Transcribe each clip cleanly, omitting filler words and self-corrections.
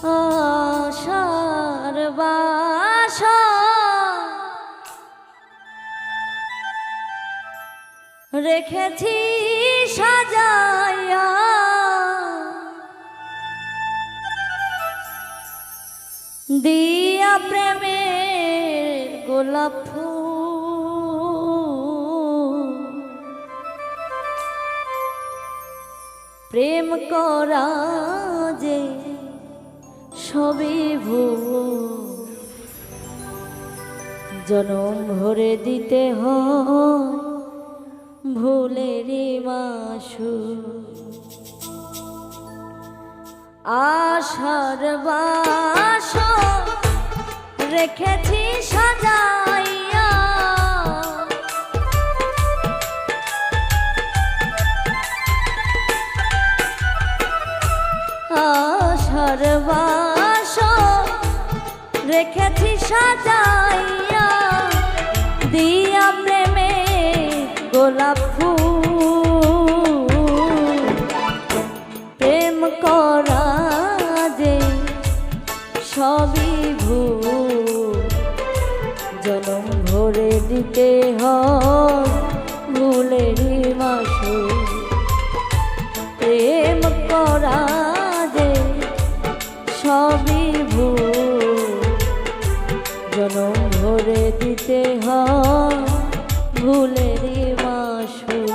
আশার বাসা রেখেছি সাজাইয়া, দিয়া প্রেমের গোলাপ ফুল, প্রেম করা যে সবই ভুল, জনম ভরে দিতে হয় ভুলেরই মাসুল। আশার বাসা রেখেছি সাজাইয়া, আশার বাসা রেখেছি সাজাইয়া, দিয়া প্রেমে গোলাপ ফুল, প্রেম করা যে সবই ভুল, জনম ভরে দিতে হয় ভুলেরই মাসুল। প্রেম করা যে সবই ভুল, জনম ভরে দিতে হয় ভুলেরই মাসুল।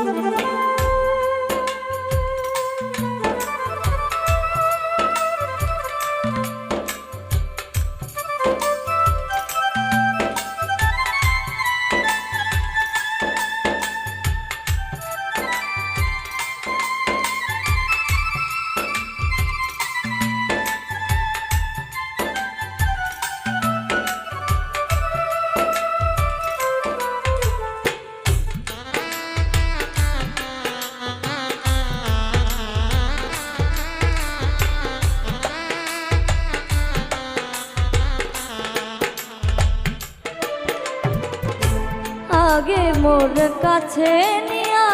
আগে মোর কাছে নিয়া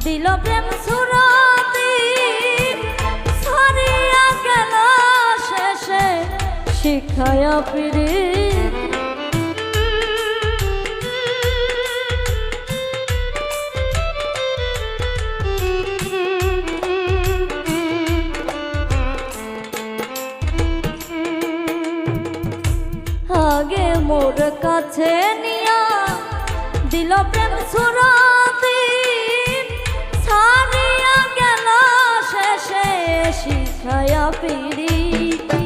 দিল প্রেম সুরাতি, ছড়িয়া গেল শেষে শিখায়া পিরি। আগে মোর কাছে নিয়া দিল প্রেম সুরাতি, ছাড়িয়া গেল শেষে শিখায়া পিরিতি।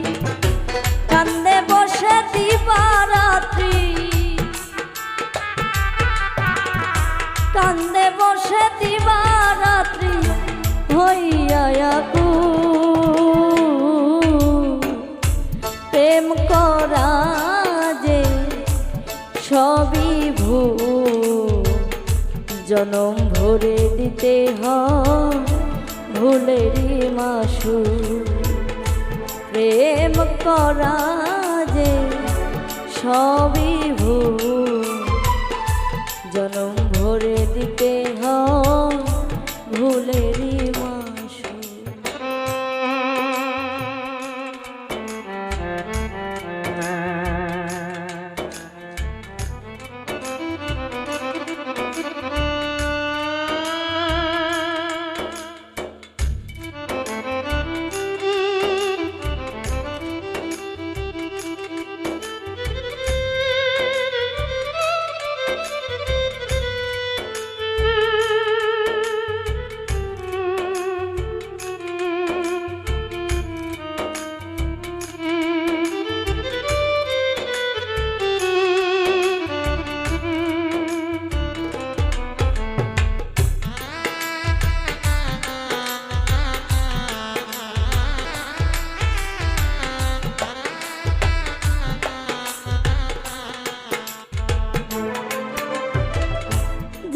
কান্দে বসে দিবারাত্রি, কান্দে বসে দিবারাত্রি হইয়া আকুল, প্রেম করা যে সবই ভুল, জনম ভরে দিতে হয় ভুলেরই মাসুল। প্রেম করা যে সবই ভুল, জনম ভরে দিতে হয় ভুলেরই মাসুল।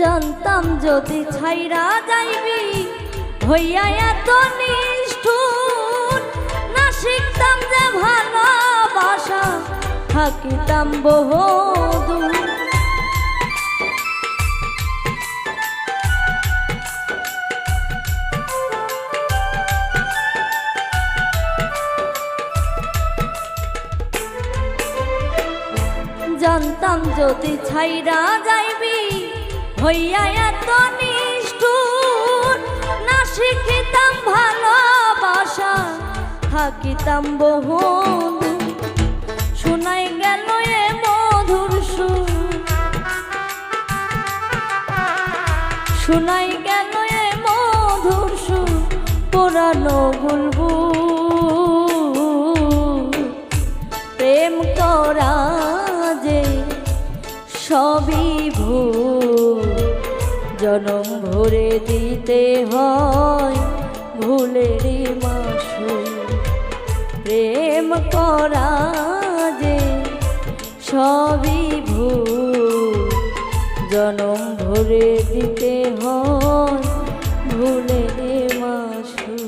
জানতাম যদি ছাইরা যাইবি হইয়া এত নিষ্ঠুর, না শিখতাম যে ভালোবাসা থাকিতাম বহুদূর। জানতাম যদি ছাইরা যাইবি হইয়া এত নিষ্ঠুর, না শিখিতাম ভালোবাসা থাকিতাম বহু। শোনাই গেল এ মধুর সুর, শোনাই গেল এ মধুর সুর, পুরানো বুলবুল। প্রেম করা যে সবই ভুল, জনম ভরে দিতে হয় ভুলেরই মাসুল। প্রেম করা যে সবই ভুল, জনম ভরে দিতে হয় ভুলেরই মাসুল।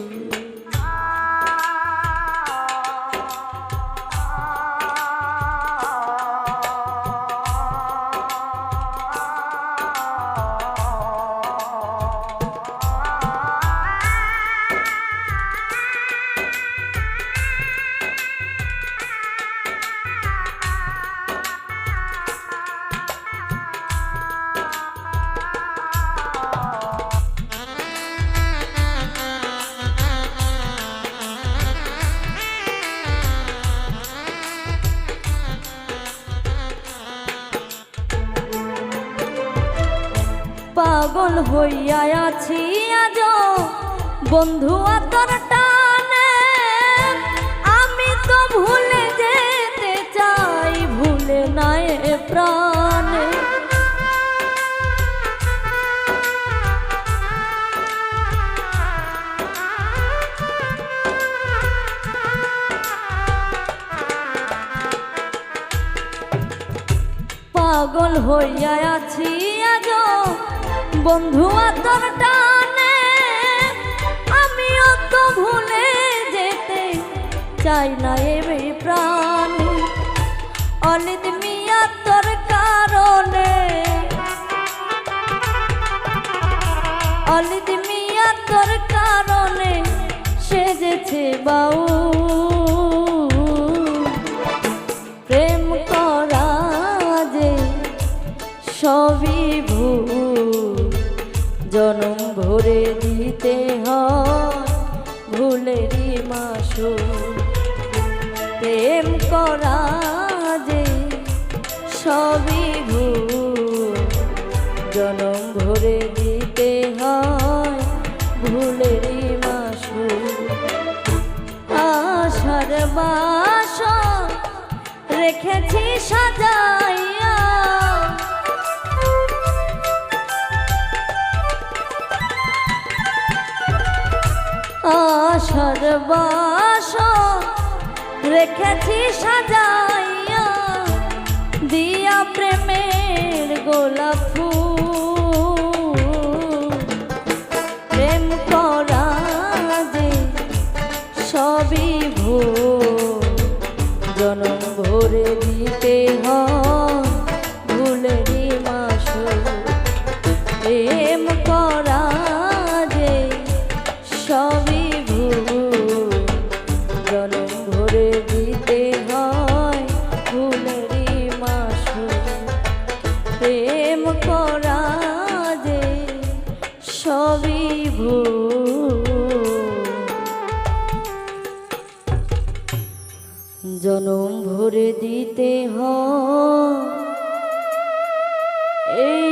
পাগল হইয়া আছি আজ বন্ধু তোর টানে, আমি তো ভুলে যেতে চাই ভুলে নাই প্রাণে। পাগল হইয়া আছি আজ বন্ধু তোর টানে, আমিও তো ভুলে যেতে চাই না এ প্রাণ। অলিদ মিয়া তোর কারণে, অলিদ মিয়া তোর কারণে সেজেছে বাউ। প্রেম করা যে সবই ভুল, জনম ভরে দিতে হয় ভুলেরই মাসুল। প্রেম করা যে সবই ভুল, জনম ভরে দিতে হয় ভুলেরই মাসুল। আশার বাসর রেখেছি সাজাইয়া, আশার বাসর রেখেছি সাজাইয়া, দিয়া প্রেমের গোলাপ ফুল। প্রেম করা যে সবই ভুল, জনম ভরে দিতে হয় ভুলেরই মাসুল। প্রেম করা যে সবই ভুল, জনম ভরে দিতে হয় ভুলেরই মাসুল। প্রেম করা যে সবই ভুল, জনম ভরে দিতে হয় এই